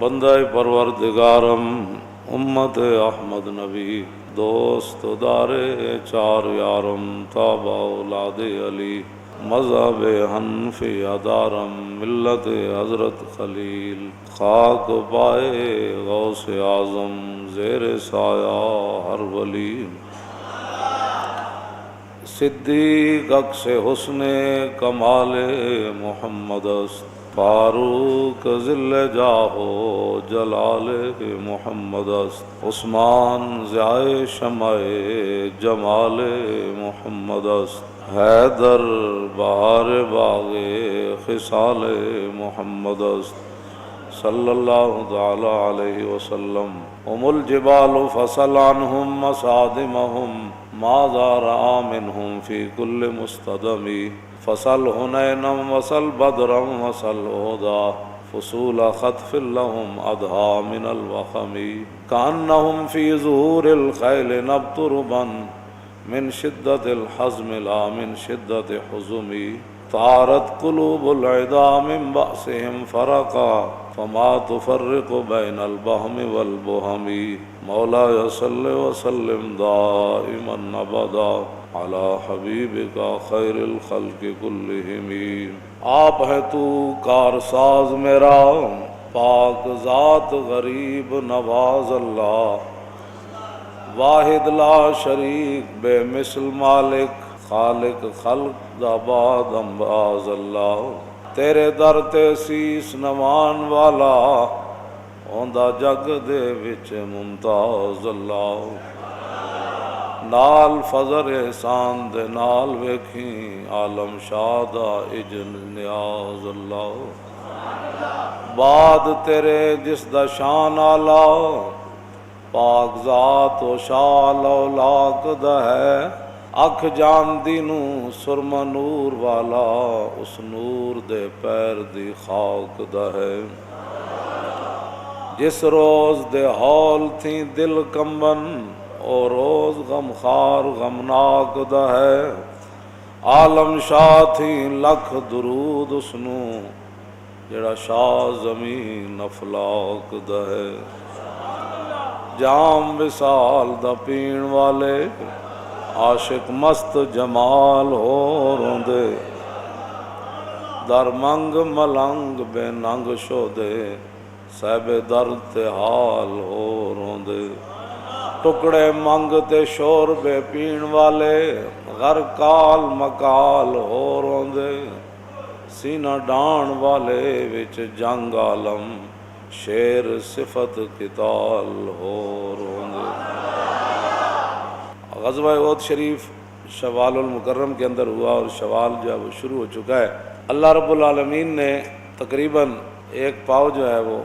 بندہ پروردگارم امت احمد نبی دوست دار چار یارم تابع اولاد علی مذہب حنفی ادارم ملت حضرت خلیل خاک پائے غوث اعظم زیر سایہ ہر ولی صدیق عکس حسن کمال محمد است فاروق ذل جاہ جلال محمد است عثمان ضیاء شمع جمال محمد است حیدر بہار باغ خصال محمد است صلی اللہ تعالی علیہ وسلم ام الجبال فصل عنہم مصادمہم ماذا رأى منہم فی کل مستدمی فصل حنینم وصل بدرم وصل احدا فصول خطف لهم ادھا من الوخم کانہم فی ظہور الخیل نبت ربا من شدت الحزم لا من شدت حزم طارت قلوب العدا من بأسهم فرقا فما تفرق بین البہم والبہم مولا صل وسلم دائما ابدا علی حبیبک خیر الخلق کلہم آپ ہے تو کارساز میرا پاک ذات غریب نواز اللہ واحد لا شریک بے مثل مالک خالق خلق داباد امباز اللہ تیرے در تے سیس نمان والا ہوندا جگ دے وچ ممتاز اللہ نال فضل احسان دے نال ویکھیں عالم شادہ اجن نیاز اللہ بعد تیرے جس دا شان آلہ پاک ذات و شال اولاق دا ہے اکھ جان دی نو سرما نور والا اس نور دے پیر دی خاک دا ہے جس روز دے ہول تھی دل کمبن او روز غم خار غمناک دا ہے عالم شاہ تھی لکھ درود اس نو جڑا شاہ زمین افلاک دا ہے جام وصال دا پین والے عاشق مست جمال ہو روندے در منگ ملنگ بے ننگ شودے صاحب درد تے حال ہو روندے ٹکڑے منگ تے شور بے پین والے غر کال مکال ہو روندے سینہ ڈان والے وچ جنگ عالم شیر صفت قتال ہو روندے غزوہ احد شریف شوال المکرم کے اندر ہوا اور شوال جو ہے وہ شروع ہو چکا ہے۔ اللہ رب العالمین نے تقریباً ایک پاؤ جو ہے وہ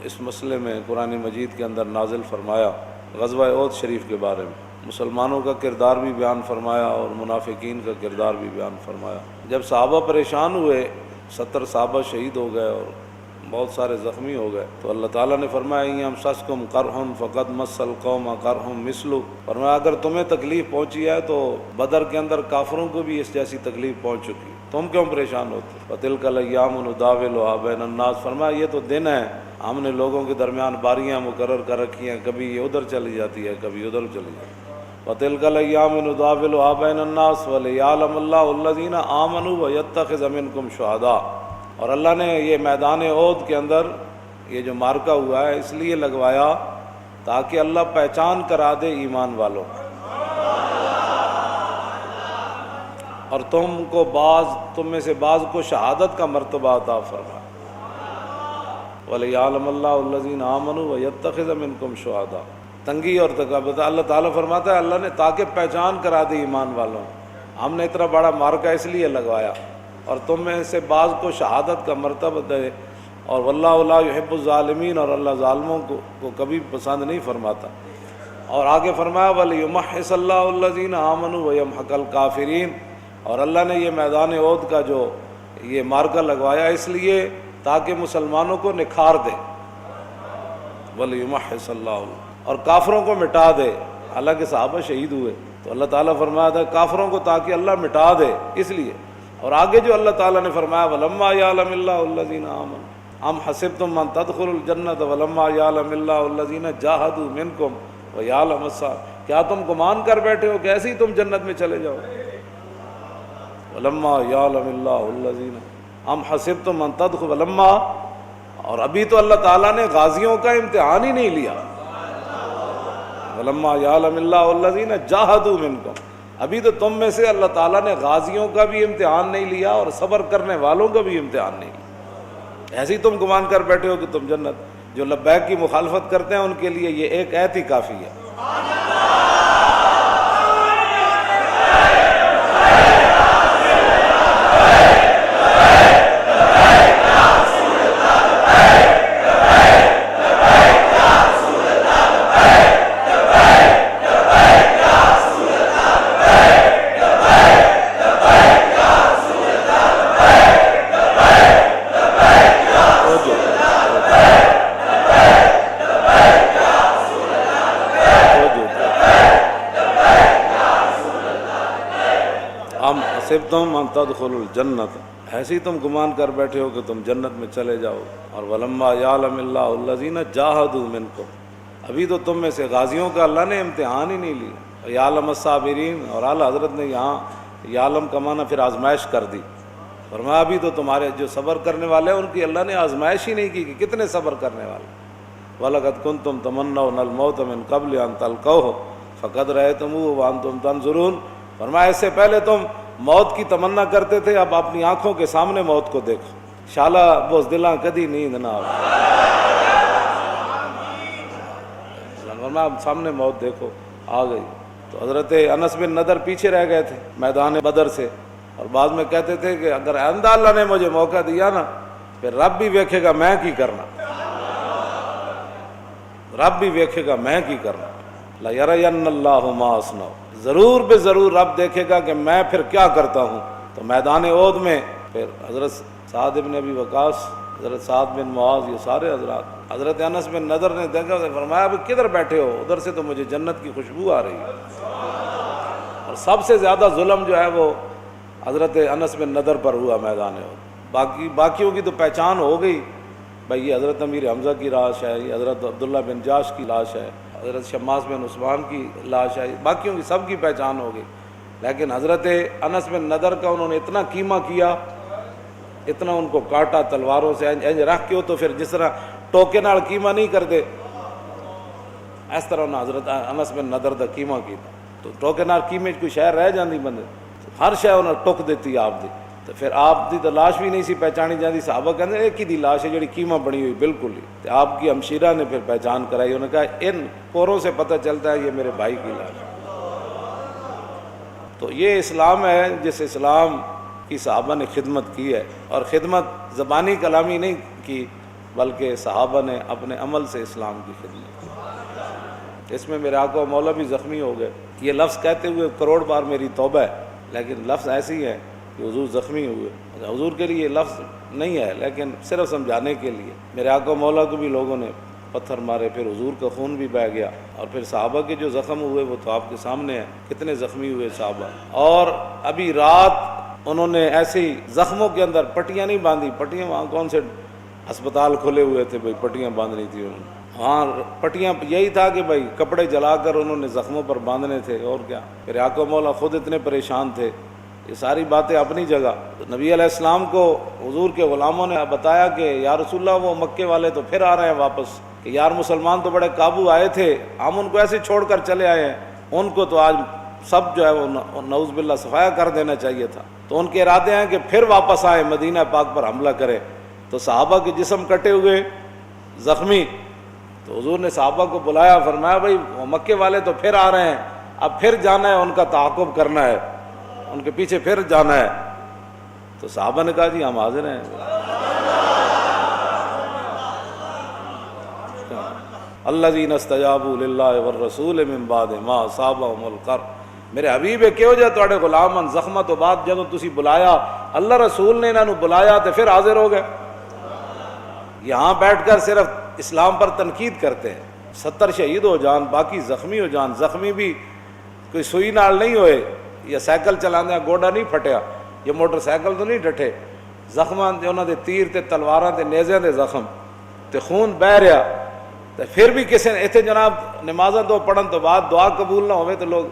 اس مسئلے میں قرآن مجید کے اندر نازل فرمایا غزوہ احد شریف کے بارے میں، مسلمانوں کا کردار بھی بیان فرمایا اور منافقین کا کردار بھی بیان فرمایا۔ جب صحابہ پریشان ہوئے، 70 صحابہ شہید ہو گئے اور بہت سارے زخمی ہو گئے، تو اللہ تعالیٰ نے فرمایا یمسسکم قرح فقد مس القوم قرح مثلہ، فرمایا اگر تمہیں تکلیف پہنچی ہے تو بدر کے اندر کافروں کو بھی اس جیسی تکلیف پہنچ چکی، تم کیوں پریشان ہوتے؟ وَتِلْكَ الْأَيَّامُ نُدَاوِلُهَا بَيْنَ النَّاسِ، فرمایا یہ تو دن ہے، ہم نے لوگوں کے درمیان باریاں مقرر کر رکھی ہیں، کبھی یہ ادھر چلی جاتی ہے کبھی ادھر چلی جاتی ہے۔ وَتِلْكَ الْأَيَّامُ نُدَاوِلُهَا بَيْنَ النَّاسِ وَلِيَعْلَمَ اللَّهُ الَّذِينَ آمَنُوا وَيَتَّخِذَ مِنْكُمْ شُهَدَاءَ، اور اللہ نے یہ میدان احد کے اندر یہ جو مارکہ ہوا ہے اس لیے لگوایا تاکہ اللہ پہچان کرا دے ایمان والوں اور تم میں سے بعض کو شہادت کا مرتبہ عطا فرمائے۔ وَلِيَعْلَمَ اللَّهُ الَّذِينَ آمَنُوا وَيَتَّخِذَ مِنْكُمْ شُهَدَاءَ، تنگی اور تکابر اللہ تعالیٰ فرماتا ہے اللہ نے تاکہ پہچان کرا دے ایمان والوں، ہم نے اتنا بڑا مارکہ اس لیے لگوایا اور تم میں سے بعض کو شہادت کا مرتبہ دے، اور واللہ لا یحب الظالمین، اور اللہ ظالموں کو کبھی پسند نہیں فرماتا۔ اور آگے فرمایا وَلِيُمَحِّصَ اللَّهُ الَّذِينَ آمَنُوا وَيَمْحَقَ الْكَافِرِينَ، اور اللہ نے یہ میدان احد کا جو یہ مارکہ لگوایا اس لیے تاکہ مسلمانوں کو نکھار دے، وَلِيُمَحِّصَ اللَّهُ، اور کافروں کو مٹا دے۔ حالانکہ صحابہ شہید ہوئے تو اللہ تعالیٰ فرمایا تھا کافروں کو تاکہ اللہ مٹا دے اس لیے، اور آگے جو اللہ تعالیٰ نے فرمایا وَلَمَّا يَعْلَمِ اللَّهُ الَّذِينَ آمَنُوا، ام حسبتم ان تدخلوا الجنۃ ولما یعلم اللہ الذین جاہدوا منکم ویعلم الصابرین، کیا تم گمان کر بیٹھے ہو کہ ایسے ہی تم جنت میں چلے جاؤ؟ ولما یعلم اللہ الذین، ام حسبتم ان تدخلوا، ولما، اور ابھی تو اللہ تعالیٰ نے غازیوں کا امتحان ہی نہیں لیا، ولما یعلم اللہ الذین جاہدوا منکم، ابھی تو تم میں سے اللہ تعالیٰ نے غازیوں کا بھی امتحان نہیں لیا اور صبر کرنے والوں کا بھی امتحان نہیں لیا، ایسے ہی تم گمان کر بیٹھے ہو کہ تم جنت۔ جو لبیک کی مخالفت کرتے ہیں ان کے لیے یہ ایک ایت ہی کافی ہے۔ حسبتم ان تدخلوا الجنۃ، ایسے ہی تم گمان کر بیٹھے ہو کہ تم جنت میں چلے جاؤ، اور ولما یعلم اللہ الذین جاہدوا منکم، ابھی تو تم میں سے غازیوں کا اللہ نے امتحان ہی نہیں لیا، یعلم الصابرین، اور اعلیٰ حضرت نے یہاں یعلم کا معنی پھر آزمائش کر دی، فرمایا ابھی تو تمہارے جو صبر کرنے والے ہیں ان کی اللہ نے آزمائش ہی نہیں کی کہ کتنے صبر کرنے والے۔ وَلَقَدْ كُنْتُمْ تَمَنَّوْنَ الْمَوْتَ مِنْ قَبْلِ أَنْ تَلْقَوْهُ فَقَدْ رَأَيْتُمُوهُ وَأَنْتُمْ تَنْظُرُونَ، فرمایا اس سے پہلے تم موت کی تمنا کرتے تھے، اب اپنی آنکھوں کے سامنے موت کو دیکھو، شالا بزدلاں کدی نیند نہ آئے، فرمایا سامنے موت دیکھو آ گئی۔ تو حضرت انس بن نضر پیچھے رہ گئے تھے میدان بدر سے، اور بعد میں کہتے تھے کہ اگر آئندہ اللہ نے مجھے موقع دیا نا پھر رب بھی ویکھے گا میں کی کرنا، رب بھی ویکھے گا میں کی کرنا، لَيَرَيَنَّ اللَّهُ مَا أَصْنَعُ، ضرور بے ضرور رب دیکھے گا کہ میں پھر کیا کرتا ہوں۔ تو میدان احد میں پھر حضرت سعد بن ابی وقاص، حضرت سعد بن معاذ، یہ سارے حضرات، حضرت انس بن نضر نے دیکھا، فرمایا اب کدھر بیٹھے ہو؟ ادھر سے تو مجھے جنت کی خوشبو آ رہی ہے۔ اور سب سے زیادہ ظلم جو ہے وہ حضرت انس بن نضر پر ہوا میدان احد، باقیوں کی تو پہچان ہو گئی، بھائی یہ حضرت امیر حمزہ کی لاش ہے، یہ حضرت عبداللہ بن جاش کی لاش ہے، حضرت شماس بن عثمان کی لاش ہے، باقیوں کی سب کی پہچان ہو گئی، لیکن حضرت انس بن نضر کا انہوں نے اتنا قیمہ کیا، اتنا ان کو کاٹا تلواروں سے، انج رکھ کے، تو پھر جس طرح ٹوکے نال قیمہ نہیں کرتے اس طرح انہوں نے حضرت انس بن نضر دا قیمہ کیتا۔ تو ٹوکے نال قیمے کوئی شے رہ جاندی بندے، ہر شے انہوں نے ٹک دیتی آپ دی، تو پھر آپ دی تو لاش بھی نہیں سی پہچانی جاندی، صحابہ کہتے ہیں ایک ہی دی لاش ہے جڑی قیمہ بنی ہوئی بالکل ہی، تو آپ کی ہمشیرہ نے پھر پہچان کرائی، انہوں نے کہا ان پوروں سے پتہ چلتا ہے یہ میرے بھائی کی لاش ہے۔ تو یہ اسلام ہے جس اسلام کی صحابہ نے خدمت کی ہے، اور خدمت زبانی کلامی نہیں کی بلکہ صحابہ نے اپنے عمل سے اسلام کی خدمت کی۔ اس میں میرے آقا و مولا بھی زخمی ہو گئے، یہ لفظ کہتے ہوئے کروڑ بار میری توبہ ہے، لیکن لفظ ایسی ہے کہ حضور زخمی ہوئے، حضور کے لیے یہ لفظ نہیں ہے لیکن صرف سمجھانے کے لیے۔ میرے آقا و مولا کو بھی لوگوں نے پتھر مارے، پھر حضور کا خون بھی بہہ گیا، اور پھر صحابہ کے جو زخم ہوئے وہ تو آپ کے سامنے ہیں، کتنے زخمی ہوئے صحابہ۔ اور ابھی رات انہوں نے ایسے ہی زخموں کے اندر پٹیاں نہیں باندھی، پٹیاں وہاں کون سے ہسپتال کھلے ہوئے تھے بھائی پٹیاں باندھنی تھی انہوں نے، وہاں پٹیاں یہی تھا کہ بھائی کپڑے جلا کر انہوں نے زخموں پر باندھنے تھے، اور کیا۔ پھر آقا مولا خود اتنے پریشان تھے، یہ ساری باتیں اپنی جگہ۔ نبی علیہ السلام کو حضور کے غلاموں نے بتایا کہ یا رسول اللہ وہ مکے والے تو پھر آ رہے ہیں واپس، کہ یار مسلمان تو بڑے قابو آئے تھے، ہم ان کو ایسے چھوڑ کر چلے آئے ہیں، ان کو تو آج سب جو ہے وہ نعوذ باللہ صفایا کر دینا چاہیے تھا۔ تو ان کے ارادے ہیں کہ پھر واپس آئے مدینہ پاک پر حملہ کریں۔ تو صحابہ کے جسم کٹے ہوئے زخمی، تو حضور نے صحابہ کو بلایا، فرمایا بھائی مکے والے تو پھر آ رہے ہیں، اب پھر جانا ہے، ان کا تعاقب کرنا ہے، ان کے پیچھے پھر جانا ہے۔ تو صحابہ نے کہا جی ہم حاضر ہیں۔ الذین استجابوا للہ والرسول من بعد ما اصابهم القرح، میرے حبیب کہو جے تواڈے غلام زخمہ تو بعد جدوں تسی بلایا، اللہ رسول نے انہاں نو بلایا تے پھر حاضر ہو گئے۔ یہاں بیٹھ کر صرف اسلام پر تنقید کرتے ہیں، 70 شہید ہو جان، باقی زخمی ہو جان، زخمی بھی کوئی سوئی نال نہیں ہوئے، یا سائیکل چلاندے گوڈا نہیں پھٹیا، یہ موٹر سائیکل تو نہیں ڈٹھے، ਜ਼ਖਮਾਂ ਦੇ ਉਹਨਾਂ ਦੇ ਤੀਰ ਤੇ ਤਲਵਾਰਾਂ ਤੇ ਨੇਜ਼ਿਆਂ ਦੇ ਜ਼ਖਮ ਤੇ ਖੂਨ ਬਹਿ ਰਿਹਾ, ਤੇ ਫਿਰ ਵੀ ਕਿਸੇ ਨੇ ਇੱਥੇ ਜਨਾਬ ਨਮਾਜ਼ਾਂ ਤੋਂ ਪੜ੍ਹਨ ਤੋਂ ਬਾਅਦ ਦੁਆ ਕਬੂਲ ਨਾ ਹੋਵੇ ਤੇ ਲੋਕ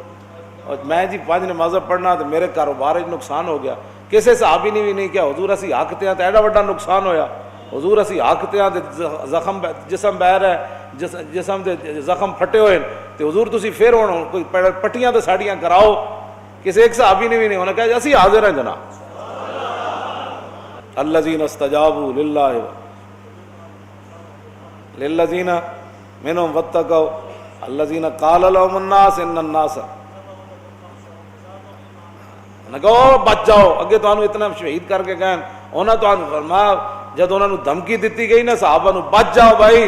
میں جی 5 نمازیں پڑھنا تو میرے کاروبار نقصان ہو گیا. کسی صحابی نے بھی نہیں کیا حضور اسی حق تے ہاں تے ایڈا بڑا نقصان ہویا, حضور اسی حق تے ہاں تے زخم جسم بہ رہا ہے, جسم دے زخم پھٹے ہوئے تے حضور تسی پھر ہن کوئی پٹیاں تے ساڑیاں کراؤ. کسی ایک صحابی نے بھی نہیں, انہوں نے کہا اسی حاضر ہیں جناب. الذین استجابوا للہ للذین منہم واتقوا الذین قال لهم الناس ان الناس کہو بچ جاؤ. اگے تو اتنا شہید کر کے گئے, انہوں نے فرمایا جب انہوں نے دھمکی دیتی گئی نا صحابہ نو بچ جاؤ بھائی,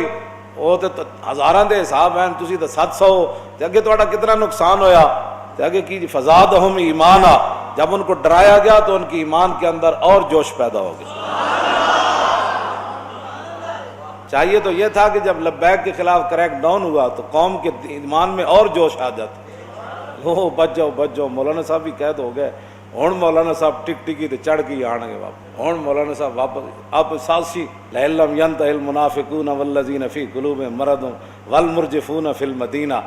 وہ تو ہزاراں دے حساب ہیں, تسی تو 700, اگے تہاڈا کتنا نقصان ہویا. اگے کی فزادہم ایمانا, جب ان کو ڈرایا گیا تو ان کی ایمان کے اندر اور جوش پیدا ہو گیا. چاہیے تو یہ تھا کہ جب لبیک کے خلاف کریک ڈاؤن ہوا تو قوم کے ایمان میں اور جوش آ جاتا. وہ بچ جاؤ بچ جاؤ, مولانا صاحب بھی قید ہو گئے. ہوں مولانا صاحب ٹک ٹکی تے چڑھ کے آن گے واپس. ہوں مولانا صاحب واپس آپ سازشی لَإِلَّمْ يَنْتَهِ الْمُنَافِقُونَ وَالَّذِينَ فِي قُلُوبِهِمْ مَرَضٌ وَالْمُرْجِفُونَ فِي الْمَدِينَةِ.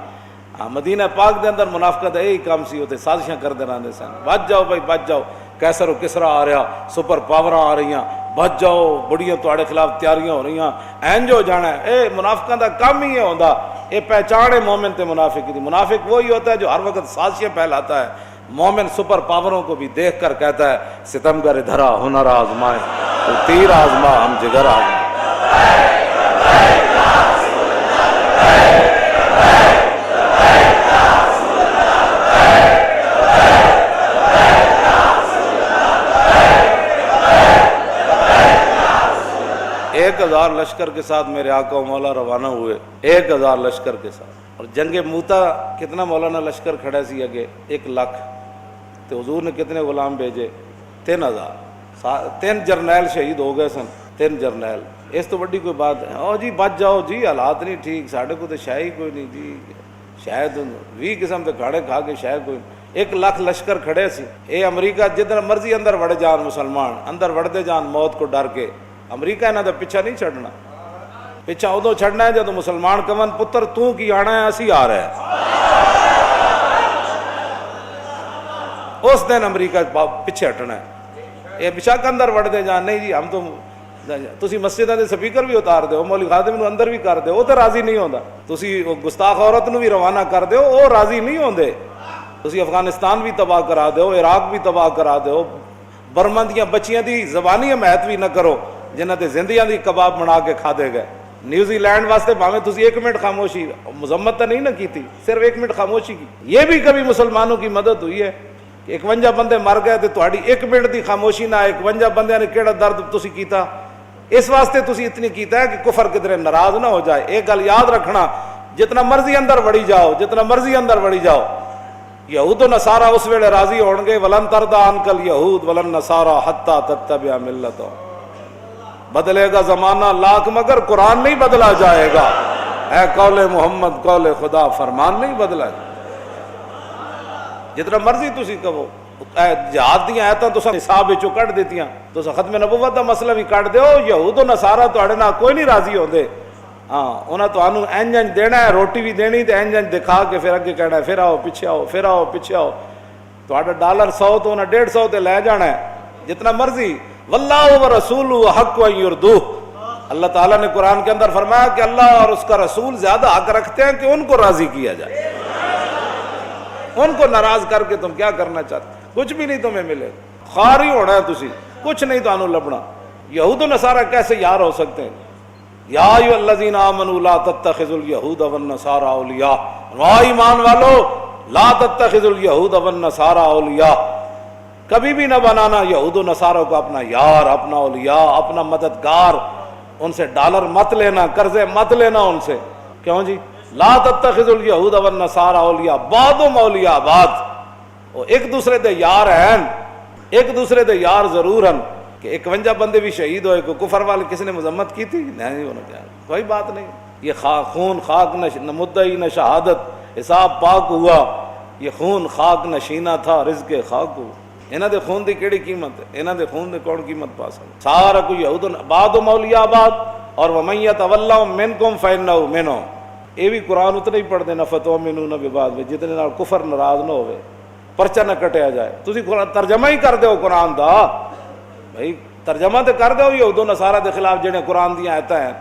مدینہ پاک دے اندر منافقت یہی کام سی, ہوتے سازشاں کرتے رہتے سن. بچ جاؤ بھائی بچ جاؤ, کیسر و کسرا آ رہا, سپر پاوراں آ رہی, بچ جاؤ, بڑیاں تواڈے خلاف تیاریاں ہو رہی, اینج ہو جانا ہے. اے منافقاں دا کام ہی یہ ہوندا, یہ پہچان ہے مومن تے منافق دی. منافق وہی ہوتا ہے جو ہر وقت سازشیں پھیلاتا ہے. مومن سپر پاوروں کو بھی دیکھ کر کہتا ہے ستمگر دھرا ہنر آزمائے, تو تیر آزما ہم جگر آزمائے. ایک 1000 لشکر کے ساتھ میرے آقا و مولا روانہ ہوئے, 1000 لشکر کے ساتھ. اور جنگ موتا کتنا مولانا لشکر کھڑا سی اگے 1,00,000, تو حضور نے کتنے غلام بھیجے 3000. 3 جرنیل شہید ہو گئے سن, 3 جرنیل. اس تو بڑی کوئی بات ہے, او جی بچ جاؤ جی, حالات نہیں ٹھیک, ساڑھے کو تو شاہ ہی کوئی نہیں جی, شاید 20 قسم کے کھاڑے کھا کے شاہ کوئی. 1,00,000 لشکر کھڑے سی. اے امریکہ جتنا مرضی اندر وڑ جان, مسلمان اندر وڑتے جان موت کو ڈر کے. امریکہ انہاں دا پیچھا نہیں چھڑنا, پیچھا ادو چھڑنا ہے جب مسلمان کمن پتر تو کی آنا ہے, اسی آ رہا ہے. اس دن امریکہ پیچھے ہٹنا ہے. یہ پیچھا کے اندر وڑ دے جان, نہیں جی ہم تو تسی مسجداں دے سپیکر بھی اتار دیو, مولوی خادم نو اندر بھی کر دیو, وہ تو راضی نہیں ہوندا. تسی گستاخ عورت نو بھی روانہ کر دیو, وہ راضی نہیں ہوندے. تسی افغانستان بھی تباہ کرا دیو, عراق بھی تباہ کرا دیو, برما دیاں بچیاں دی زبانی حمایت بھی نہ کرو جنہاں تے زندیاں دی کباب بنا کے کھا دے گئے. نیوزی لینڈ واسطے بھاویں تسی 1 منٹ خاموشی, مذمت تو نہیں نہ کیتی, صرف 1 منٹ خاموشی کی. یہ بھی کبھی مسلمانوں کی مدد ہوئی ہے کہ 51 بندے مر گئے تو تہاڈی 1 منٹ دی خاموشی نہ, 51 بندیاں نے کیڑا درد تسی کیتا, اس واسطے تسی اتنی کیتا ہے کہ کفر کدھر ناراض نہ ہو جائے. ایک گل یاد رکھنا, جتنا مرضی اندر وڑی جاؤ, جتنا مرضی اندر وڑی جاؤ, یہود و نصارہ اس ویلے راضی ہون گے. ولن ترضى عنك اليهود ولن النصارى حتى تتبع ملتهم. بدلے گا زمانہ لاکھ مگر قرآن نہیں بدلا جائے گا. اے قول محمد قول خدا, فرمان نہیں بدلا جائے. جتنا مرضی تسی کہو, جہاد دیاں آیتاں تو حساب وچوں کڈ دیتیاں, تو ختم نبوت دا مسئلہ بھی کڈ دیو. یہود و نصارہ تواڈے نال کوئی نہیں راضی ہوندے. ہاں انہاں تانوں انج انج دینا ہے, روٹی بھی دینی تے انج انج دکھا کے پھر اگے کہنا ہے پھر آؤ پیچھے آؤ, پھر آؤ پیچھے آؤ. تہاڈا ڈالر 100 تو انہاں 150 تے لے جانا ہے جتنا مرضی. واللہ ورسولہ حق ان یردوہ. اللہ تعالیٰ نے قرآن کے اندر فرمایا کہ اللہ اور اس کا رسول زیادہ حق رکھتے ہیں کہ ان کو راضی کیا جائے. ان کو ناراض کر کے تم کیا کرنا چاہتے, کچھ بھی نہیں تمہیں ملے. خاری ہونا ہے تسی, کچھ نہیں تو لبنا. یہود و نصارہ کیسے یار ہو سکتے ہیں؟ یا ایھا الذین آمنوا لا تتخذوا الیہود والنصارى اولیاء. ایمان والو لا تتخذوا الیہود والنصارى اولیاء, کبھی بھی نہ بنانا یہود و نصاروں کو اپنا یار, اپنا اولیاء, اپنا مددگار. ان سے ڈالر مت لینا, قرضے مت لینا ان سے. کیوں جی؟ لا تتخذوا الیہود والنصارى اولیاء بعضهم اولیاء بعض. وہ ایک دوسرے دے یار ہیں, ایک دوسرے دے یار ضرور ہیں. کہ 51 بندے بھی شہید ہوئے, کو کفر والے کسی نے مذمت کی تھی؟ نہیں ہونا چاہیے, کوئی بات نہیں. یہ خون خاک نہ مدعی نہ شہادت, حساب پاک ہوا. یہ خون خاک نشینہ تھا, رزق خاک ہوا. انہاں دے خون دی کیڑی قیمت ہے؟ انہاں دے خون دی کون قیمت پا سکتا؟ سارا کوئی یہود بعد مولیاء بعد اور ومن یتولہم منکم فانہ منہم، یہ بھی قرآن اتنا ہی پڑھ دینا فتؤمنون ببعض میں جتنے نال کفر ناراض نہ ہوئے، پرچہ نہ کٹیا جائے۔ تسی ترجمہ ہی کر دیو قرآن دا، بھائی ترجمہ تے کر دیو یہود و نصارہ دے خلاف جڑے قرآن دیاں آیتاں ہیں،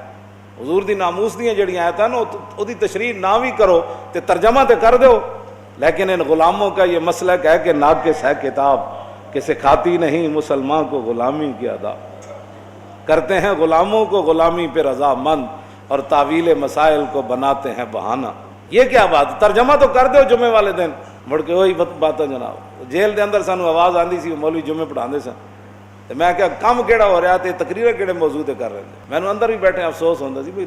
حضور دی ناموس دیاں جڑیاں آیتاں نا او دی تشریح نہ بھی کرو تے ترجمہ تے کر دیو۔ لیکن ان غلاموں کا یہ مسلک ہے کہ ناقص ہے کتاب کہ سکھاتی نہیں مسلمان کو غلامی کی ادا، کرتے ہیں غلاموں کو غلامی پہ رضا مند اور تعویل مسائل کو بناتے ہیں بہانہ۔ یہ کیا بات؟ ترجمہ تو کر دو جمعے والے دن، مڑ کے وہی باتیں جناب۔ جیل دے اندر سانو آواز آندی سی مولوی جمعے پڑھاندے سن، تے میں کہا کم کیڑا ہو رہا تے تقریر کیڑے موضوع تے کر رہے ہیں؟ میں اندر بھی بیٹھے افسوس ہوندا سی بھئی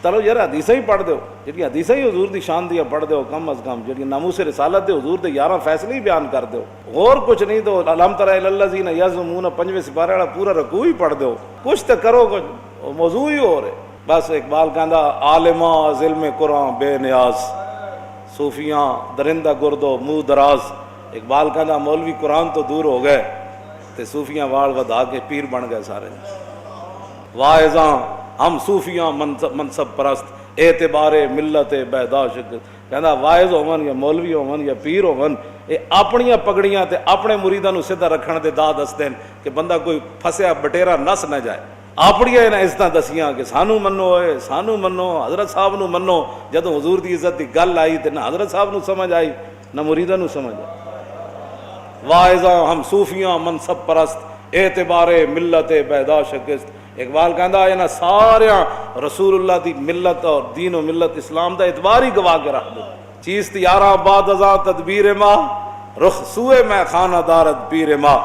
چلو یار حدیثاں ہی پڑھ دیو، جڑی حدیثاں ہی حضور دی شان دی پڑھ دیو، کم از کم جڑی ناموس رسالت دے حضور دے 11 فیصلے ہی بیان کر دیو، اور کچھ نہیں تو الم تر الی الذین یزعمون 5ویں سپارے والا پورا رکوع ہی پڑھ دیو، کچھ تے کرو، کچھ موضوع ہی ہو رہے۔ بس اقبال کہندا عالماں ظلم قرآن بے نیاز، صوفیاں درندہ گردو منہ دراز۔ اقبال کہندا مولوی قرآن تو دور ہو گئے تے صوفیاں واڑ ودا کے پیر بن گئے سارے۔ واعظاں ہم صوفیاں منصب پرست اعتبار ملت بیدا شکست۔ کہندا واعظ ہون یا مولوی ہون یا پیر ہون، یہ اپنیاں پگڑیاں تے اپنے مریداں نو سیدھا رکھن دے دا دسدے کہ بندہ کوئی پھسیا بٹیرا نس نہ جائے۔ اپنیاں انہاں عزتاں دسیاں کہ سانو منو اے سانو منو، حضرت صاحب نو منو۔ جدوں حضور دی عزت دی گل آئی تے نہ حضرت صاحب نو سمجھ آئی نہ مریداں نو سمجھ آئی۔ واعظاں ہم صوفیاں منصب پرست اعتبار ملت بیدا شکست۔ اقبال کہندا انہاں ساریاں رسول اللہ دی ملت اور دین و ملت اسلام دا اعتبار ہی گوا کے رکھ دو۔ چیست یاراں بعد ازاں تدبیر ماں، رخ سوئے میں خانہ دارت پیر ماں۔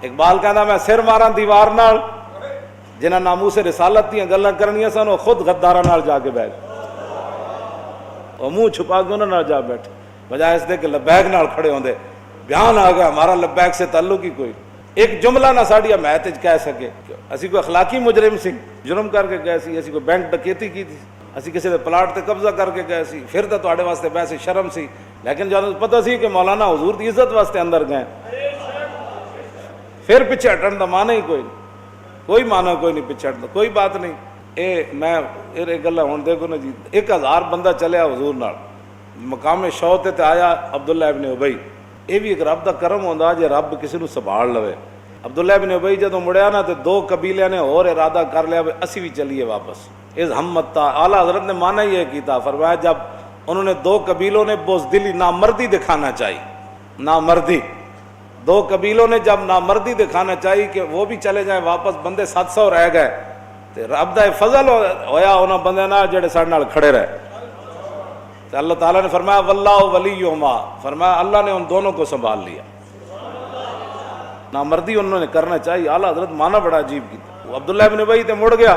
اقبال کہندا میں سر ماراں دیوار نال، جنہاں ناموس رسالت دیاں گلاں کرنیاں سن وہ خود غداراں نال جا کے بیٹھ اور منہ چھپا کے انہاں نال جا بیٹھے، بجائے اس دے کہ لبیک نال کھڑے ہوندے۔ بیان آ گیا ہمارا لبیک سے تعلق ہی کوئی، ایک جملہ نہ ساڈی حمایت وچ کہہ سکے۔ اسی کوئی اخلاقی مجرم سی، جرم کر کے گئے سی، اسی کوئی بینک ڈکیتی کی تھی، اسی کسی دے پلاٹ تے قبضہ کر کے گئے سی، پھر تو تواڈے واسطے ویسے شرم سی، لیکن جب پتہ سی کہ مولانا حضور دی عزت واسطے اندر گئے، پھر پیچھے ہٹن دا معنی ہی کوئی نہیں، کوئی معنی کوئی نہیں پیچھے ہٹن دا، کوئی بات نہیں۔ میں یہ گلا ہن دیکھو نا جی، 1000 بندہ چلیا حضور نال، مقام شوت تے آیا عبداللہ ابن ابی۔ یہ بھی ایک رب دا کرم ہوندا جے رب کسی نو سنبھال لوے۔ عبداللہ ابن ابی جدوں مڑیا نا تے 2 قبیلیاں نے اور ارادہ کر لیا اسی بھی چلیے واپس۔ اس ہمت اعلیٰ حضرت نے مانا یہ کیتا، فرمایا جب انہوں نے 2 قبیلوں نے بزدلی نامردی دکھانا چاہی، نامردی 2 قبیلوں نے جب نامردی دکھانا چاہی کہ وہ بھی چلے جائیں واپس، بندے 700 رہ گئے، تے رب دا فضل ہویا انہاں بندے نال جڑے ساڈے نال کھڑے رہے۔ تو اللہ تعالیٰ نے فرمایا واللہ ولیہما، فرمایا اللہ نے ان دونوں کو سنبھال لیا۔ نامردی انہوں نے کرنا چاہیے، اعلیٰ حضرت مانا بڑا عجیب کیتا۔ وہ عبداللہ بن ابی تے مڑ گیا،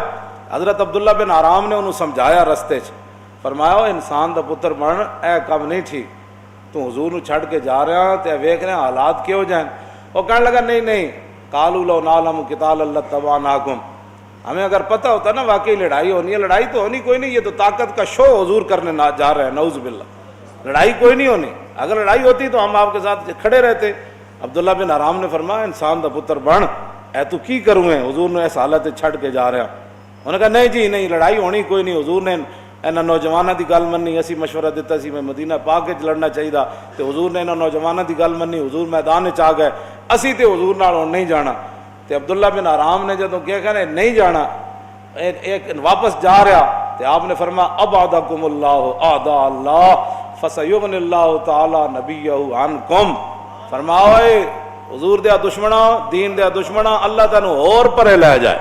حضرت عبداللہ بن حرام نے انہوں سمجھایا رستے چ، فرمایا انسان دا پتر بن، اے کم نہیں ٹھیک، تو حضور نو چھڑ کے جا رہا تے ویکھ رہے حالات کیوں جائیں۔ وہ کہنے لگا نہیں نہیں، قالوا لو نعلم قتال اللہ تبعناکم، ہمیں اگر پتہ ہوتا نا واقعی لڑائی ہونی ہے، لڑائی تو ہونی کوئی نہیں، یہ تو طاقت کا شو حضور کرنے جا رہے ہیں، نعوذ باللہ، لڑائی کوئی نہیں ہونی، اگر لڑائی ہوتی تو ہم آپ کے ساتھ کھڑے رہتے۔ عبداللہ بن حرام نے فرمایا انسان دا پتر بن، اے تو کی کروں ہے، حضور نے اس حالت چھڑ کے جا رہا۔ انہوں نے کہا نہیں جی نہیں، لڑائی ہونی کوئی نہیں، حضور نے انہاں نوجواناں دی گل منی، اسی مشورہ دیتا سی میں مدینہ پاک وچ لڑنا چاہیے، تے حضور نے انہاں نوجواناں دی گل منی، حضور میدان وچ آ گئے، اسی تے حضور نال ہن نہیں جانا۔ تے عبداللہ بن حرام نے جدوں کہا کہ نہیں جانا، ایک واپس جا رہا، تے آپ نے فرمایا ابعدکم اللہ اعداء اللہ فسیغنی اللہ تعالی نبیہ عنکم، فرماؤ اے حضور دیا دشمنا، دین دیا دشمنا، اللہ تینوں اور پرے لے جائے۔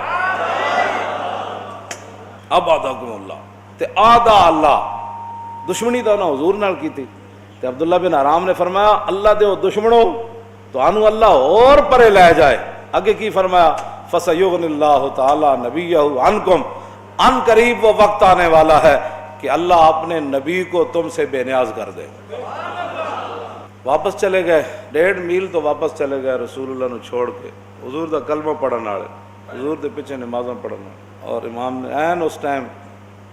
ابعدکم اللہ تے اعداء اللہ، دشمنی تو انہاں حضور نال کیتی، تے عبداللہ بن حرام نے فرمایا اللہ دے دشمنوں تو انہوں اللہ اور پرے لے جائے۔ آگے کی فرمایا فسیغنی اللہ تعالی نبیہ عنکم، ان قریب وہ وقت آنے والا ہے کہ اللہ اپنے نبی کو تم سے بے نیاز کر دے۔ واپس چلے گئے، 1.5 میل تو واپس چلے گئے رسول اللہ نے چھوڑ کے، حضور دا کلمہ پڑھن والے، حضور دے پیچھے نمازاں پڑھن والے، اور امام نے این اس ٹائم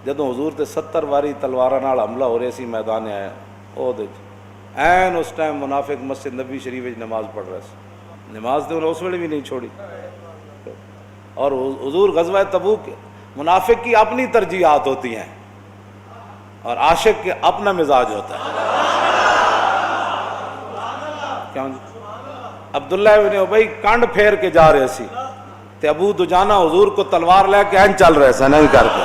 جدوں حضور تے 70 واری تلواراں نال حملہ ہو رہے سی میدان آیا، او دے این اس ٹائم منافق مسجد نبی شریف وچ نماز پڑھ رہے سی، نماز تو انہوں نے اس ویلے بھی نہیں چھوڑی. اور حضور غزوہ تبوک منافق کی اپنی ترجیحات ہوتی ہیں اور عاشق کے اپنا مزاج ہوتا ہے. کیوں جی؟ عبداللہ ابن ابی کانڈ پھیر کے جا رہے سی تے ابو دجانہ حضور کو تلوار لے کے این چل رہے سن نہیں کر کے.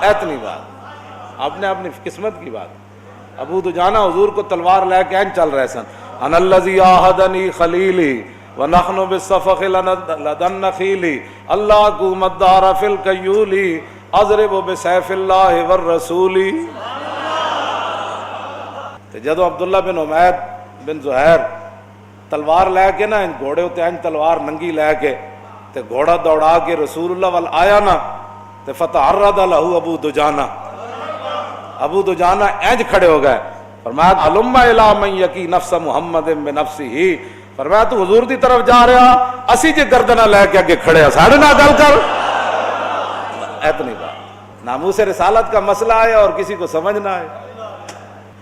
اتنی بات آپ نے اپنی قسمت کی بات. ابو دجانہ حضور کو تلوار لے کے این چل رہے سن. ان الذی عاہدنی خلیلی ونحن بالصفق لدن نخیلی اللہ کو مدار فی الکیولی اضرب بسیف اللہ والرسولی. جدو عبداللہ بن عمیر بن زہیر تلوار لے کے نا گھوڑے ہوتے ہیں تلوار ننگی لے کے تے گھوڑا دوڑا کے رسول اللہ وال آیا نا تے فتعرض لہو ابو دجانہ. ابو دجانہ اینج کھڑے ہو گئے. فرمایا علم الی من یکی نفس محمد بنفسہ. فرمایا تو حضور دی طرف جا رہا اسی جے گردنہ لے کے اگے کھڑے ساڑھے نہ گل کر. اتنی بات. ناموس رسالت کا مسئلہ آئے اور کسی کو سمجھ نہ آئے,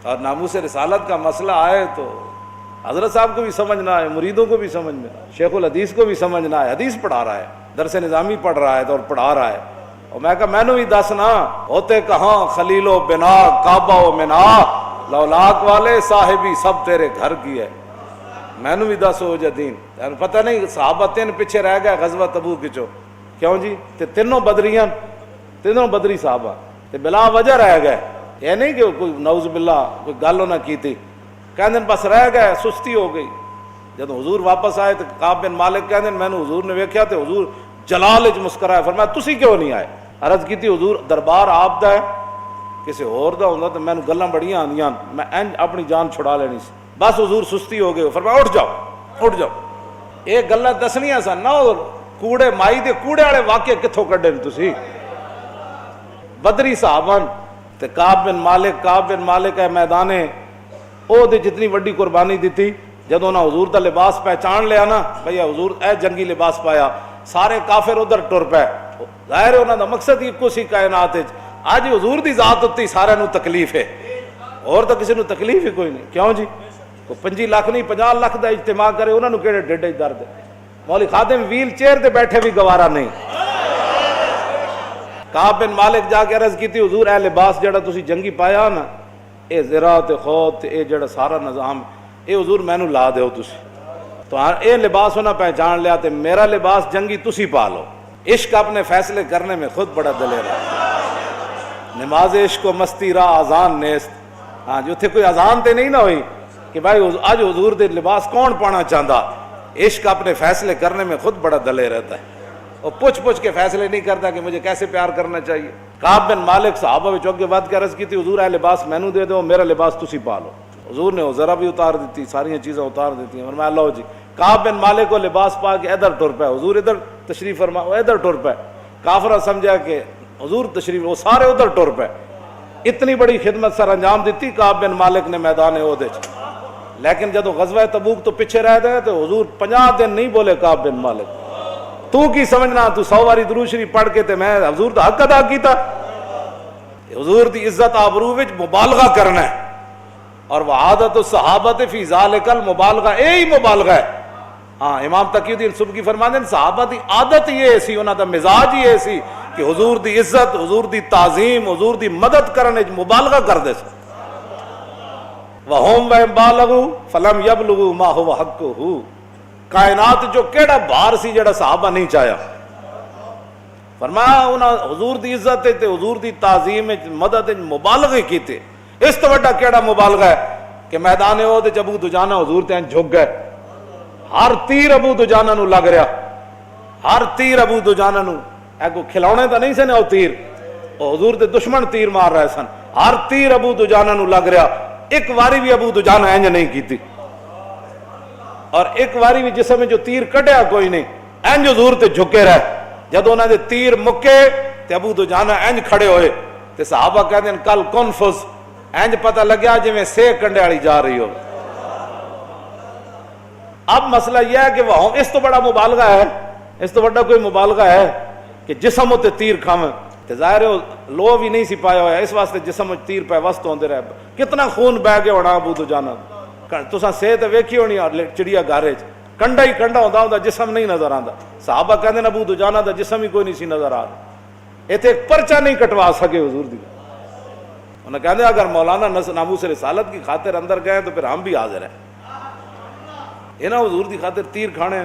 اور ناموس رسالت کا مسئلہ آئے تو حضرت صاحب کو بھی سمجھ نہ آئے, مریدوں کو بھی سمجھ نہ آئے, شیخ الحدیث کو بھی سمجھ نہ آئے. حدیث پڑھا رہا ہے, درس نظامی پڑھ رہا ہے اور پڑھا رہا ہے. اور میں کہا میں نے بھی دسنا ہوتے کہاں خلیل و بنا کعبہ و منا لولاک والے صاحبی سب تیرے گھر کی ہے. میں نے بھی دس ہو جدین پتہ نہیں صحابہ تین پیچھے رہ گئے غزوہ تبوک کچو. کیوں جی؟ تے تینوں بدریاں تینوں بدری صحابہ تے بلا وجہ رہ گئے. یہ نہیں کہ کوئی نعوذ باللہ کوئی گل نہ کی تھی, کہنے بس رہ گئے, سستی ہو گئی. جب حضور واپس آئے تو کعب بن مالک کہنے میں نے حضور نے ویکھیا تے حضور جلال وچ مسکرایا. فرمایا تسی کیوں نہیں آئے؟ عرض کی تھی حضور دربار آپ دا ہے, کسی اور دا ہوندا تو میں نے گلاں بڑیاں آندیاں, میں اپنی جان چھڑا لینی سی. بس حضور سستی ہو گئے. فرمایا اٹھ جاؤ اٹھ جاؤ. یہ گلاں دسنیاں سن نا, کوڑے مائی دے کوڑے والے واقعے کتھوں کڈے تسی؟ بدری صحابن تے کعب بن مالک ہے میدانے او دے جتنی وڈی قربانی دیتی. جدو انہاں حضور دا لباس پہچان لیا نا بھئی حضور اے جنگی لباس پایا, سارے کافر ادھر ٹر پے. ظاہر ہے انہاں دا مقصد ہی کوئی سی کائنات وچ اج حضور دی ذات اُتی سارے نو تکلیف ہے, اور تو کسی نو تکلیف ہی کوئی نہیں. کیوں جی؟ کوئی 25 لاکھ نہیں 50 لاکھ دا اجتماع کرے انہاں نو کیڑے ڈیڈ وچ درد ہے. مولوی خادم ویل چیئر تے بیٹھے بھی گوارا نہیں. کعب بن مالک جا کے عرض کی تھی حضور اے لباس جڑا تسی جنگی پایا نا اے زرا تے خوت اے جڑا سارا نظام اے حضور مینوں لا دیو تسی. تو اے لباس انہاں پہچان لیا تے میرا لباس جنگی تسی پا لو. عشق اپنے فیصلے کرنے میں خود بڑا دلیر ہے. نماز عشق و مستی را اذان نیست. ہاں جو تھے کوئی اذان تے نہیں نہ ہوئی کہ بھائی آج حضور دے لباس کون پانا چاہتا. عشق اپنے فیصلے کرنے میں خود بڑا دلیر رہتا ہے, اور پوچھ کے فیصلے نہیں کرتا کہ مجھے کیسے پیار کرنا چاہیے. کعب بن مالک صحابہ وچ اگے ود کے عرض کی تھی حضور اے لباس مینوں دے دو, میرا لباس تسی پا لو. حضور نے ذرا بھی اتار دیتی, ساری چیزیں اتار دیتی. فرمایا لو جی. کعب بن مالک کو لباس پا کے ادھر ٹر پے, حضور ادھر تشریف فرما, وہ ادھر ٹر پے. کافرہ سمجھا کہ حضور تشریف, وہ سارے ادھر ٹر پے. اتنی بڑی خدمت سر انجام دیتی کعب بن مالک نے میدان عہد وچ. لیکن جب غزوہ تبوک تو پیچھے رہ گئے تو حضور 50 دن نہیں بولے کعب بن مالک. تو کی سمجھنا تو 100 باری درود شریف پڑھ کے تے میں حضور دا حق ادا کیتا. حضور دی عزت آبرو وچ مبالغہ کرنا ہے, اور وعادت الصحابہ فی ذالک المبالغہ, یہی مبالغہ ہے. ہاں امام تقی الدین سبکی فرماتے ہیں صحابہ دی عادت یہ سی, انہاں دا مزاج یہ سی کہ حضور دی عزت, حضور دی تعظیم, حضور دی مدد کرنے مبالغہ کر دے سن. وَهُمْ وَإِنْ بَالَغُوا فَلَمْ يَبْلُغُوا مَا هُوَ حَقُّهُ. کائنات جو کیڑا بھار سی جڑا صحابہ نہیں چاہیا. فرمایا انہاں حضور دی عزت تے حضور دی تعظیم مدد مبالغے کیتے. اس تو بڑا کیڑا مبالغہ ہے کہ میدان عہد ابو دجانہ حضور تے جھک گئے. ہر تیر ابو دجانہ نو لگ رہا, ہر تیر ابو دجانہ نو, اے کو کھلونے تا نہیں سن او تیر, او حضور دے دشمن تیر مار رہے سن. ہر تیر ابو دجانہ نو لگ رہا, ایک واری بھی ابو دجانہ انج نہیں کیتی, اور ایک واری بھی جسم میں جو تیر کٹیا کوئی نہیں, انج حضور تے جھکے رہے. جب انہاں دے تیر مکے تے ابو دجانہ انج کھڑے ہوئے تے صحابہ کہتے ہیں کل کنفس, انج پتہ لگیا جی میں سے کنڈے والی جا رہی ہو. اب مسئلہ یہ ہے کہ وہ اس تو بڑا مبالغہ ہے, اس تو بڑا کوئی مبالغہ ہے کہ جسم تے تیر کھاویں. تے ظاہر ہے لو بھی نہیں سی پایا ہوا, اس واسطے جسم تیر پہ وسط ہوندے رہے. کتنا خون بہ گیا ہونا ابو دجانہ. تساں صحت ویکھی ہونی چڑیا گھر وچ کنڈا ہی کنڈا ہوتا ہوں جسم نہیں نظر آتا. صحابہ کہتے ابو دجانہ دا جسم ہی کوئی نہیں سی نظر آ رہا. اتنے ایک پرچہ نہیں کٹوا سکے حضور دی. انہیں کہتے اگر مولانا ناموس رسالت کی خاطر اندر گئے تو پھر ہم بھی حاضر ہیں. انہاں حضور دی خاطر تیر کھانے,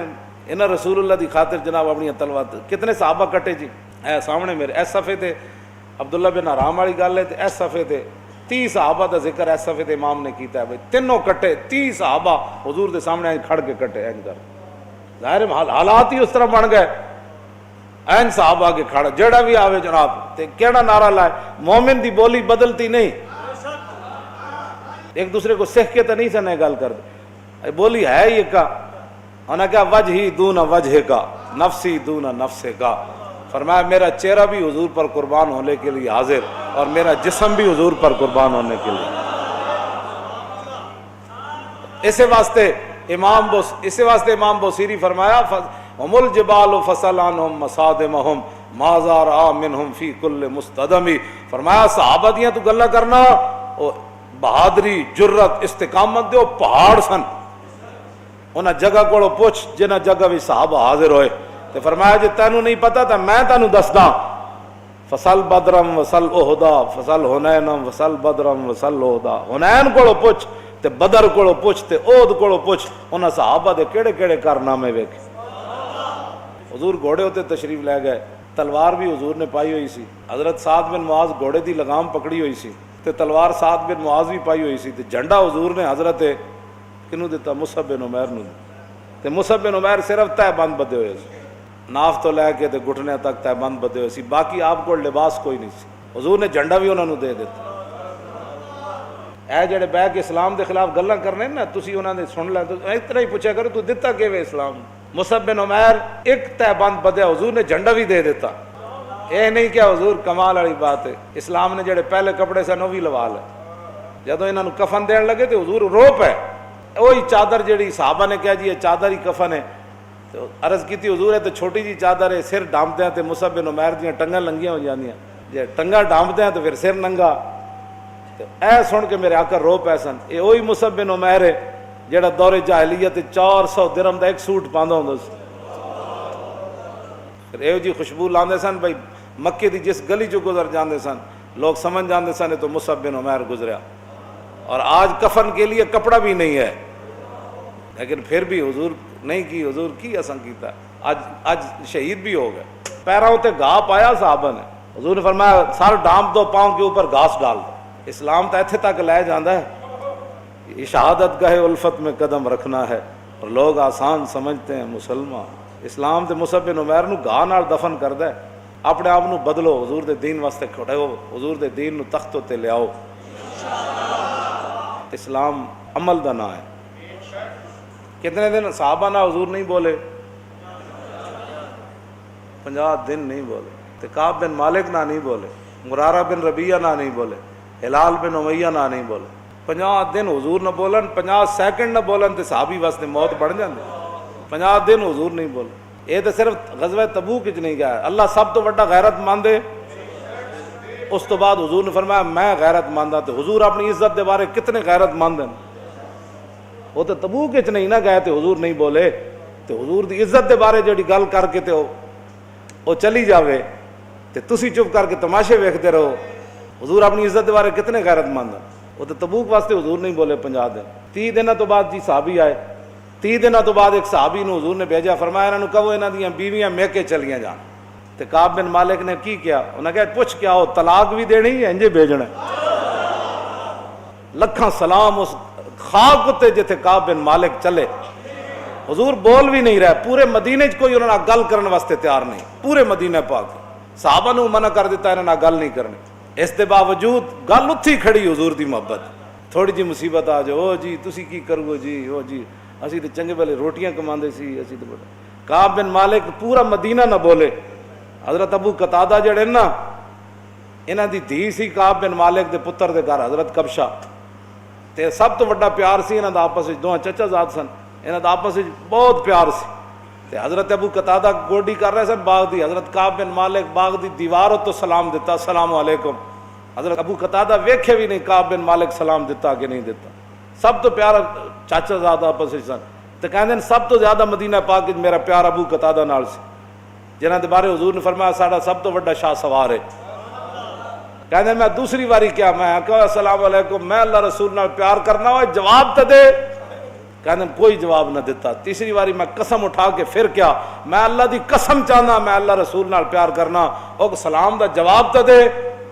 انہاں رسول اللہ دی خاطر جناب اپنی تلوار. کتنے صحابہ کٹے جی, اے سامنے میرے اس صفحے تے عبداللہ بن حرام والی گل ہے. اس صفحے تے 30 صحابہ دا ذکر اس صفحے تے امام نے کیتا ہے. بھائی تینوں کٹے, 30 صحابہ حضور دے سامنے کھڑ کے کٹے. این کر ظاہر حالات ہی اس طرح بن گئے. این صحابہ کے کھڑ جڑا بھی آوے جناب تے کیڑا نعرہ لائے. مومن دی بولی بدلتی نہیں, ایک دوسرے کو سکھ کے تو نہیں سنے گل کر دے. بولی ہے یہ کا انہوں نے کہا وجہی دون وجہ کا نفسی دون نفس کا. فرمایا میرا چہرہ بھی حضور پر قربان ہونے کے لیے حاضر اور میرا جسم بھی حضور پر قربان ہونے کے لیے. اسی واسطے امام بوسیری فرمایا ہم الجبال فصل عنہم مصادمہم ما زارع منہم فی کل مستدمی. فرمایا صحابہ دیاں تو گلہ کرنا بہادری جرت استقامت دیو پہاڑ سن. انہاں جگہ کو پوچھ جنہ جگہ بھی صحابہ حاضر ہوئے. تو فرمایا جی تینوں نہیں پتا تھا میں تینوں دسدا. فصل بدرم وصل احدا فصل حنینم وصل بدرم وصل احدا. حنین کو پوچھ تے بدر کو پوچھ تے احد کو پوچھ. انہاں صحابہ دے کیڑے کیڑے کارنامے ویکھے. حضور گھوڑے ہوتے تشریف لے گئے, تلوار بھی حضور نے پائی ہوئی سی. حضرت سعد بن معاذ گھوڑے دی لگام پکڑی ہوئی سی تے تلوار سعد بن معاذ بھی پائی ہوئی سی. تے جھنڈا حضور نے حضرت کنوں دیتا مصعب بن عمیر نوں. تے مصعب بن عمیر صرف تہ بند بدے ہوئے سی, ناف تو لے کے تے گھٹنے تک تہ بند بدے ہوئے سی. باقی آپ کو لباس کوئی نہیں سی. حضور نے جھنڈا بھی انہوں نے دے دیتا. اے جڑے بہ کے اسلام دے خلاف گلاں کرنے نا تسی انہاں نے سن لے تو اتنا ہی پوچھا کرو تو دتا کیویں اسلام. مصعب بن عمیر ایک تہ بند بدیا, حضور نے جھنڈا بھی دے دیتا. یہ نہیں کہ حضور کمال والی بات ہے, اسلام نے جڑے پہلے کپڑے سن وہ بھی لوا لے. جدو انہاں نوں کفن دین لگے تو حضور رو پے. وہی چادر جڑی صحابہ نے کہا جی یہ چادر ہی کفن ہے. تو عرض کیتی حضور ہے تو چھوٹی جی چادر ہے, سر ڈھانپتے ہیں تو مصعب بن عمیر دیاں ٹنگاں لنگیاں ہو جاندیاں, جے ٹنگاں ڈھانپتے ہیں تو پھر سر ننگا. تو اے سن کے میرے آقا رو پے سن. یہ وہی مصعب بن عمیر ہے جڑا دور جاہلیت 400 درہم دا ایک سوٹ پاندا ہوندا سی. پھر ایو جی خوشبو لاندے سن بھائی مکے دی جس گلی چ گزر جاندے سن لوگ سمجھ جاندے سن تو مصعب بن عمیر گزریا. اور آج کفن کے لیے کپڑا بھی نہیں ہے, لیکن پھر بھی حضور نہیں کی. حضور کی اساں کیتا. آج شہید بھی ہو گئے. پیراں تے گھا پایا صحابہ نے. حضور نے فرمایا سر ڈانپ دو, پاؤں کے اوپر گھاس ڈال دو. اسلام تو ایتھے تک لے جاندا ہے. یہ شہادت گاہ الفت میں قدم رکھنا ہے اور لوگ آسان سمجھتے ہیں مسلمان. اسلام تے مصعب بن عمیر نو گاہ نال دفن کردا ہے. اپنے آپ نو بدلو, حضور دے دین واسطے کھڑے ہو, حضور دے دین نو تختوں تے لے آؤ. اسلام عمل دا نام ہے. کتنے دن صحابہ نہ حضور نہیں بولے, 50 دن نہیں بولے. تے کعب بن مالک نہ نہیں بولے, مرارہ بن ربیعہ نہ نہیں بولے, ہلال بن امیہ نہ نہیں بولے. 50 دن حضور نہ بولن, 50 سیکنڈ نہ بولن تے صحابی واسطے موت بڑھ جاندی. 50 دن حضور نہیں بولے. یہ تو صرف غزوہ تبوک وچ نہیں گیا. اللہ سب تو بڑا غیرت مند ہے. اس تو بعد حضور نے فرمایا میں غیرت مند ہاں. تو حضور اپنی عزت دے بارے کتنے غیرت مند ہیں. وہ تو تبوک وچ نہیں نہ گئے تے حضور نہیں بولے. تے حضور دی عزت دے بارے جڑی گل کر کے تے وہ چلی جاوے تے تسی چپ کر کے تماشے ویکھتے رہو. حضور اپنی عزت دے بارے کتنے غیرت مند ہیں. وہ تو تبوک واسطے حضور نہیں بولے 50 دن. 30 دنوں تو بعد جی صحابی آئے. 30 دنوں تو بعد ایک صحابی نو حضور نے بھیجا, فرمایا انہوں کہو انہاں دیاں بیویاں میکے چلیاں جان. تے کعب بن مالک نے کی کیا, انہاں کہا پوچھ کیا ہو طلاق بھی دینی ہے انجے بھیجنا ہے. لکھاں سلام اس خاک تے جتھے کعب بن مالک چلے. حضور بول بھی نہیں رہے. پورے مدینے چ کوئی انہاں گل کرنے واسطے تیار نہیں. پورے مدینہ پاک صحابہ نو منع کر دیتا انہاں گل نہیں کرنی. اس دے باوجود گل اتھی کھڑی حضور دی محبت. تھوڑی جی مصیبت آ جائے, او جی تسی کی کرو جی, او جی اسی تے چنگے بھلے روٹیاں کماندے سی اسی تے بڑا. کعب بن مالک پورا مدینہ نہ بولے. حضرت ابو قتادہ جڑے نا انہاں دی دھی سی کعب بن مالک دے پتر دے گھر حضرت کبشہ. تے سب تو بڑا پیار سی انہاں دا آپس وچ, دوہاں چچا زاد سن, انہاں دا آپس وچ بہت پیار سی. تے حضرت ابو قتادہ گوڈی کر رہے سن باغ دی. حضرت کعب بن مالک باغ دی دیوار تو سلام دیتا, السلام علیکم. حضرت ابو قتادہ ویکھے بھی نہیں کعب بن مالک سلام دیتا کہ نہیں دیتا. سب تو پیارا چاچا زاد آپس وچ سن. تو کہندے سب تو زیادہ مدینہ پاک میرا پیار ابو قتادہ نال سی، جنہاں دے بارے حضور نے فرمایا ساڈا سب تو بڑا شاہ سوار ہے۔ کہندے میں دوسری واری کیا میں کہا السلام علیکم، میں اللہ رسول نال پیار کرنا ہوا جواب تو دے۔ کہندے کوئی جواب نہ دیتا۔ تیسری واری میں قسم اٹھا کے پھر کیا میں اللہ دی قسم چاہنا میں اللہ رسول نال پیار کرنا، او سلام دا جواب تو دے۔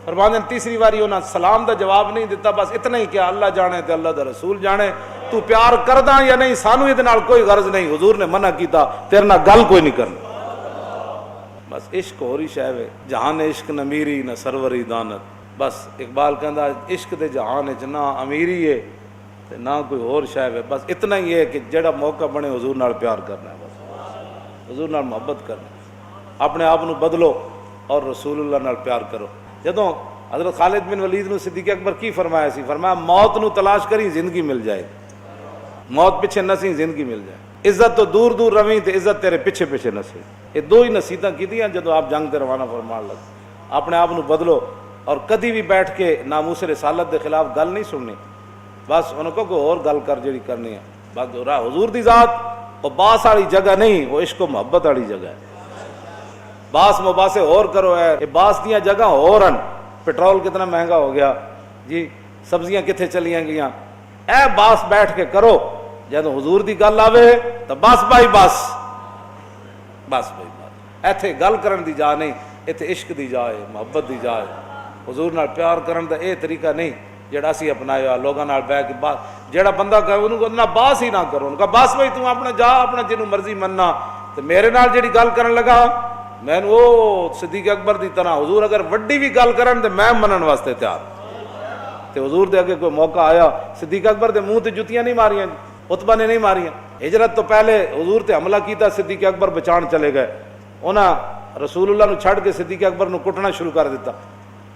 فرماندے تیسری واری انہاں سلام دا جواب نہیں دیتا، بس اتنا ہی کیا اللہ جانے تے اللہ دا رسول جانے، تو پیار کردا یا نہیں سانو یہ نال کوئی غرض نہیں، حضور نے منع کیتا تیرے نال گل کوئی نہیں کرنا۔ بس عشق ہو رہی شے وے، جہان عشق نہ میری نہ سروری دانت۔ بس اقبال کہندا عشق دے جہان وچ نہ امیری ہے تے نہ کوئی اور شے وے، بس اتنا ہی ہے کہ جڑا موقع بنے حضور نال پیار کرنا ہے، بس حضور نال محبت کرنا ہے، اپنے آپ نو بدلو اور رسول اللہ نال پیار کرو۔ جدوں حضرت خالد بن ولید نو صدیق اکبر کی فرمایا سی، فرمایا موت نو تلاش کری زندگی مل جائے، موت پیچھے نسی زندگی مل جائے، عزت تو دور دور رویں تے عزت تیرے پیچھے پیچھے نسی۔ یہ دو ہی نصیحتاں کیتیاں جدوں آپ جنگ تے روانہ فرمان لگے۔ اپنے آپ نو بدلو اور کدی بھی بیٹھ کے ناموس رسالت دے خلاف گل نہیں سننی، بس انہوں کو کوئی اور گل کر جڑی کرنی ہے، بس حضور دی ذات وہ باس والی جگہ نہیں، وہ عشق و محبت والی جگہ ہے۔ باس مباسے اور کرو ہے، یہ باس دیاں جگہ اور ہیں، پیٹرول کتنا مہنگا ہو گیا جی، سبزیاں کتنے چلیاں گیاں، اے باس بیٹھ کے کرو، جب حضور دی گل آوے تو بس بھائی بس بس بھائی بس، ایتھے گل کرن دی جا نہیں، ایتھے عشق دی جا ہے، محبت دی جا ہے۔ حضور نال پیار کرن دا اے طریقہ نہیں جڑا اسی اپنایا لوگاں نال بیٹھ کے بات، جڑا بندہ کہے انہوں کو نہ باس ہی نہ کرو، ان کا بس بھائی تم اپنا جا اپنا جنوں مرضی مننا، تے میرے نال جڑی گل کرن لگا میں وہ صدیق اکبر دی طرح حضور اگر وڈی بھی گل کرن تے میں منن واسطے تیار۔ تے حضور دے اگے کوئی موقع آیا، صدیق اکبر دے منہ تے جتیاں نہیں ماریاں، عتبہ نے نہیں ماریاں۔ ہجرت تو پہلے حضور تے حملہ کیتا، صدیق اکبر بچان چلے گئے، انہاں رسول اللہ نو چھڑ کے صدیق اکبر نو کٹنا شروع کر دیتا،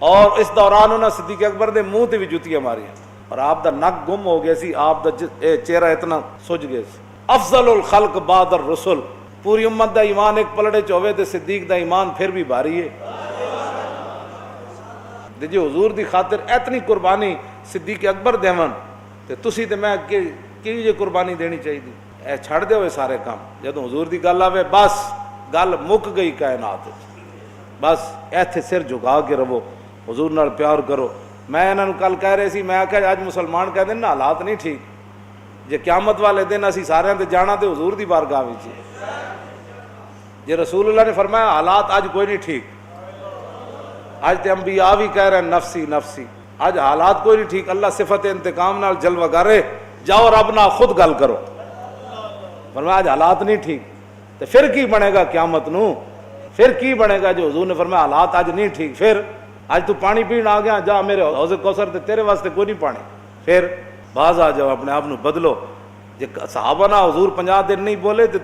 اور اس دوران انہاں صدیق اکبر دے منہ تے بھی جتیاں ماریاں، اور آپ دا نک گم ہو گیا سی، آپ دا چہرہ اتنا سج گیا سی۔ افضل الخلق بعد الرسل، پوری امت دا ایمان ایک پلڑے چ ہوے تے صدیق دا ایمان پھر بھی بھاری ہے۔ جی حضور دی خاطر اتنی قربانی صدیق اکبر دیون تے تسی تے میں کی جے قربانی دینی چاہیے، اے چھڑ دے ہوئے سارے کام، جدوں حضور دی گل آوے بس گل مک گئی کائنات، بس ایتھے سر جھکا کے رہو، حضور نال پیار کرو۔ میں انہاں نوں کل کہہ رہے سی، میں آکھیا اج مسلمان کہہ دین حالات نہیں ٹھیک، جے قیامت والے دن اسی سارے تے جانا تے حضور دی بارگاہ وچ، جے رسول اللہ نے فرمایا حالات اج کوئی نہیں ٹھیک، اج تے انبیاء بھی کہہ رہے ہیں نفسی نفسی، اج حالات کوئی نہیں ٹھیک، اللہ صفت انتقام نال جلوہ گارے، جاؤ رب نال خود گل کرو، فرمایا اج حالات نہیں ٹھیک، تے پھر کی بنے گا قیامت نو، پھر کی بنے گا جو حضور نے فرمایا حالات اج نہیں ٹھیک، پھر اج تو پانی پین آ گیا، جا میرے حوض کوثر تے تیرے واسطے کوئی نہیں پانی، پھر باز آ جاؤ، اپنے آپ نو بدلو۔ جے صحابہ نہ حضور 50 دن نہیں بولے تے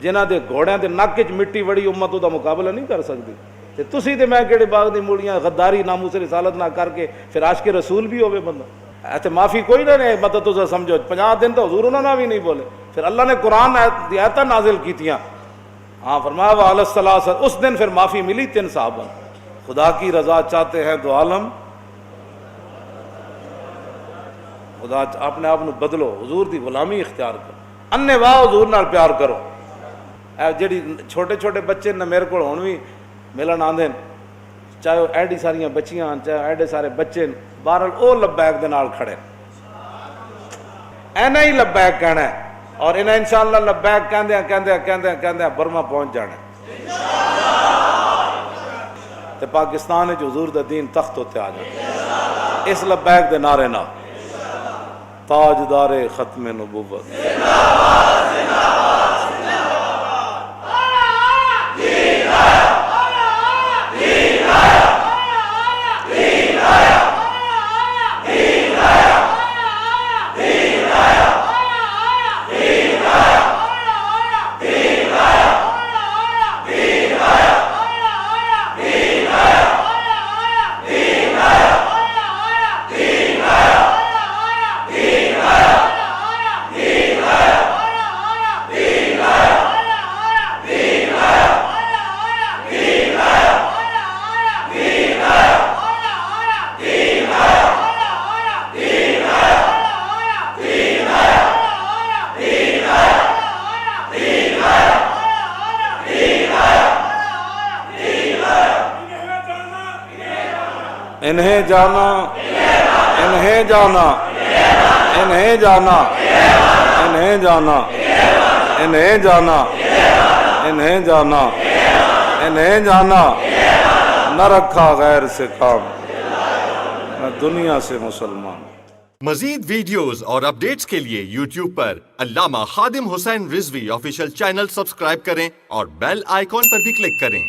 جنہاں دے گھوڑیاں دے نک وچ مٹی وڑی امت دا مقابلہ نہیں کر سکتی، تے تسی تے میں کہڑے باغ دی موڑیاں غداری ناموس رسالت نہ کر کے پھر عاشق رسول بھی ہوے بندہ، ایتھے معافی کوئی نہ نہیں، مطلب تساں سمجھو 50 دن تو حضور انہاں نہ بھی نہیں بولے، پھر اللہ نے قرآن دی آیتاں نازل کیتیاں، ہاں فرمایا وعلی الثلاثہ، اس دن پھر معافی ملی 3 صحابہ۔ خدا کی رضا چاہتے ہیں تو عالم، خدا اپنے آپ بدلو، حضور دی غلامی اختیار کرو، انے واہ حضور نال پیار کرو۔ جڑی چھوٹے چھوٹے بچے نہ میرے کو ہن بھی ملن آندے، چاہے وہ ایڈی ساریاں بچیاں چاہے ایڈے سارے بچے، بہرحال او لبیک دے نال کھڑے، اینا ہی لبیک کہنا ہے، اور انہیں انشاءاللہ لبیک کہندے کہندے برما پہنچ جانا تے پاکستان وچ حضور دا دین تخت ہوتے آ جانا اس لبیک دے نعرے نال۔ تاجدار ختم نبوت انہیں جانا، انہیں جانا، انہیں جانا، انہیں جانا، انہیں جانا، انہیں جانا، انہیں جانا، نہ رکھا غیر سے کام، نہ دنیا سے مسلمان۔ مزید ویڈیوز اور اپڈیٹس کے لیے یوٹیوب پر علامہ Khadim Hussain Rizvi official channel subscribe کریں اور بیل آئیکن پر بھی کلک کریں۔